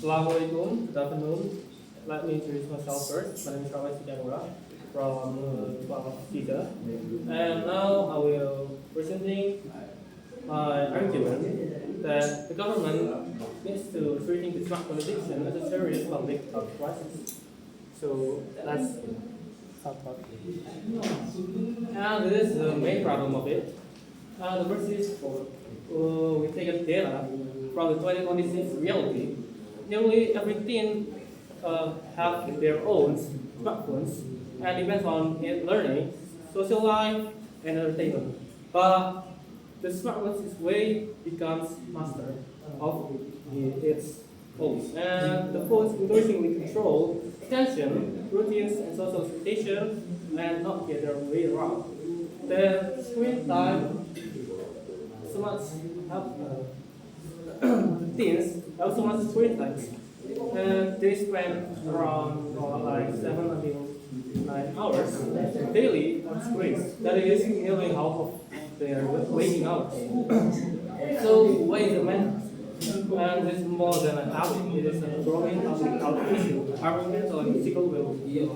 Assalamualaikum, good afternoon. Let me introduce myself first. My name is Rafen Anggara from SIJA. And now I will presenting my argument that the government needs to treating the drug addiction as a serious public health crisis. So let's talk about it. And this is the main problem of it. The first is we take a data from the 2026 reality. Nearly every teen have their own smartphones and depends on it learning, social life, and entertainment. But the smartphone is way becomes master of its phones, and the phones increasingly control attention, routines, and social expectation, and not the other way around. The screen time so much help teens have so much screen time, and they spend around like 7 until 9 hours daily on screens. That is nearly half of their waking hours. So why is it matter? And it's more than a habit. It is a growing public health issue. Environmental and physical well-being.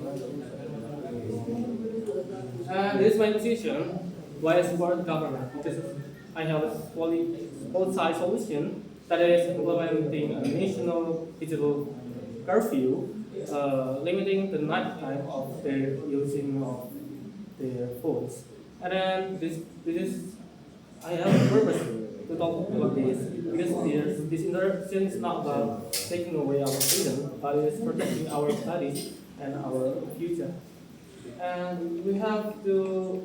And this is my position. Why I support the government? Because I have a qualified solution that is implementing a national digital curfew, limiting the night time of their using of their phones. And then this is I have a purpose to talk about this because this interruption is not about taking away our freedom, but it is protecting our studies and our future. And we have to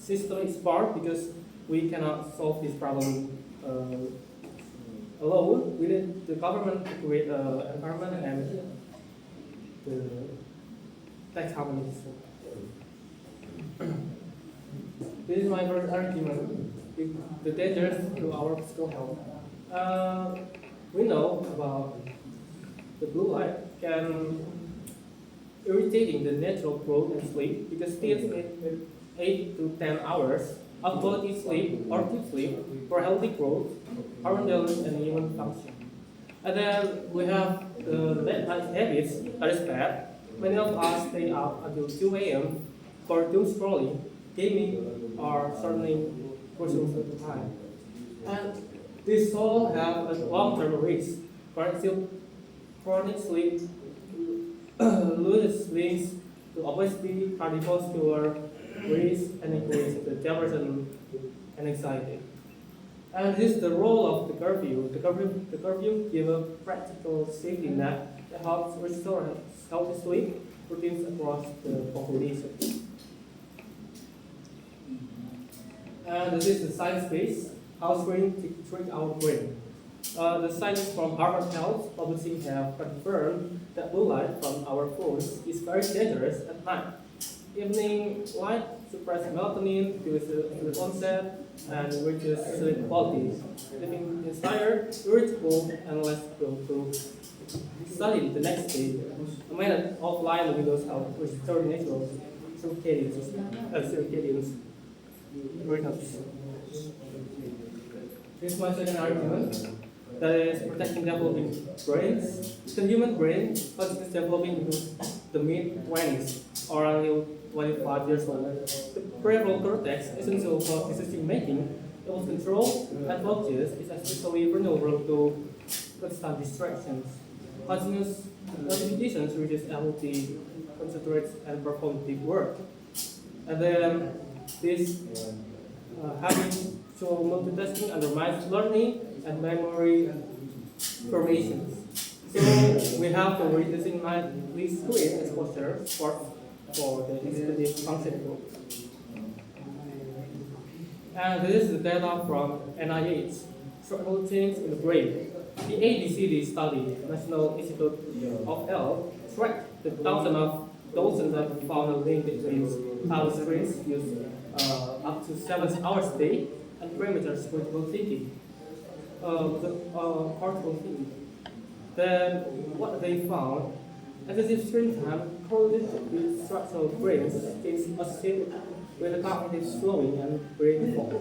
system is part because we cannot solve this problem alone. We need the government to create an environment and the tax companies. This is my first argument. The dangers to our physical health. We know about the blue light can irritating the natural growth and sleep because teens need 8 to 10 hours of quality sleep or deep sleep for healthy growth, hormonal and human function. And then we have the late night habits that is bad. Many of us stay up until 2 a.m. for doom scrolling, gaming, or certainly personal time. And these all have a long-term risk. Chronic sleep loses links to obesity, cardiovascular risk, and increase the depression and anxiety. And this is the role of the curfew. The curfew gives a practical safety net that helps restore healthy sleep routines across the population. And this is the science base, how screen trick our brain. The scientists from Harvard Health Publishing have confirmed that blue light from our phones is very dangerous at night. Evening light suppresses melatonin, reduces onset, and reduces sleep quality, leaving inspired, irritable, and less prone to study the next day. A method offline windows help restore natural circadian rhythms. This is my second argument. That is protecting developing brains. The human brain is developing into the mid-20s or until 25 years old. The prefrontal cortex, essential for decision making, impulse control, and focus, is especially vulnerable to constant distractions. Continuous notifications reduce ability, concentrate, and perform deep work. And then this having so multitasking undermines learning and memory formations. So we have to reducing nightly screen exposure for the executive function group. And this is the data from NIH, structural change in the brain. The ABCD study, National Institute of Health, tracked the dozens of found a link between how screens use up to 7 hours a day and parameters critical thinking. Critical thinking. Then what they found, excessive screen time correlated with structural brain states associated with the cognitive slowing and brain fog.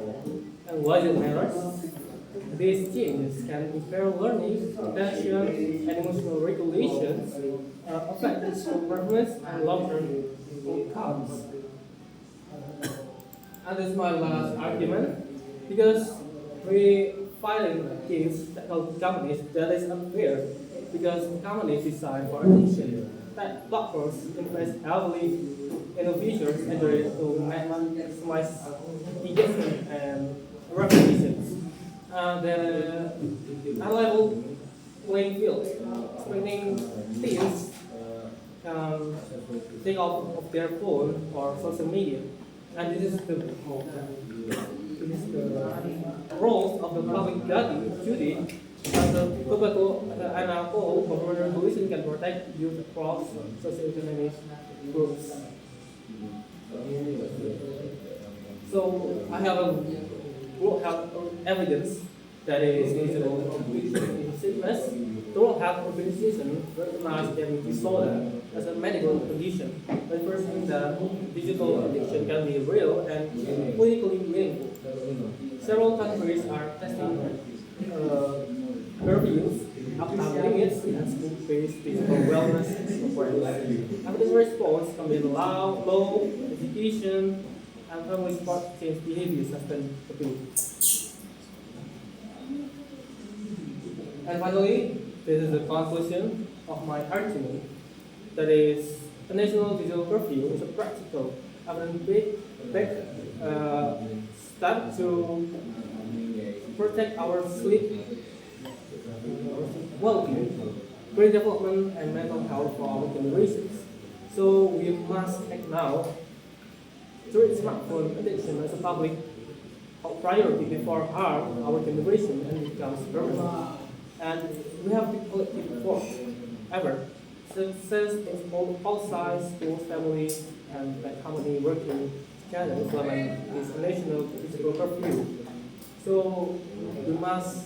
And why does it matter? these changes can impair learning, attention, and emotional regulations, affect school performance and long-term outcomes. And this is my last argument because we filing against technology companies that is unfair because companies design for attention. Tech platforms invest heavily in the features and to maximize engagement and reputations. The unlevel playing field, expecting teens take off of their phone or social media, and this is the role of the public duty as a tobacco and alcohol government regulation can protect youth across socioeconomic groups. So I have a will have evidence that is visible in sickness. Through health organization recognize them disorder as a medical condition, reinforcing that digital addiction can be real and clinically meaningful. Several countries are testing curfews, uptime limits, and school-based digital wellness programs. Evidence response can be low education, and family support change behavior sustainability. And finally, this is the conclusion of my argument. That is, a national digital curfew is a practical and big step to protect our sleep, well-being, brain development, and mental health for our generations. So we must act now to treat smartphone addiction as a public priority before harm our generation and becomes permanent. And we have the collective force ever. Success is all sides, schools, families, and the company working together to implement this national digital curfew. So we must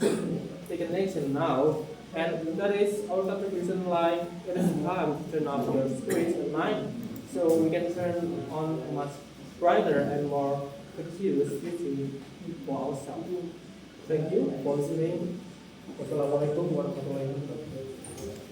take an action now, and that is our contribution. Like it is time to turn off your screens at night, so we can turn on a much brighter and more conscious future for ourselves. Thank you for listening. Wassalamualaikum warahmatullahi wabarakatuh.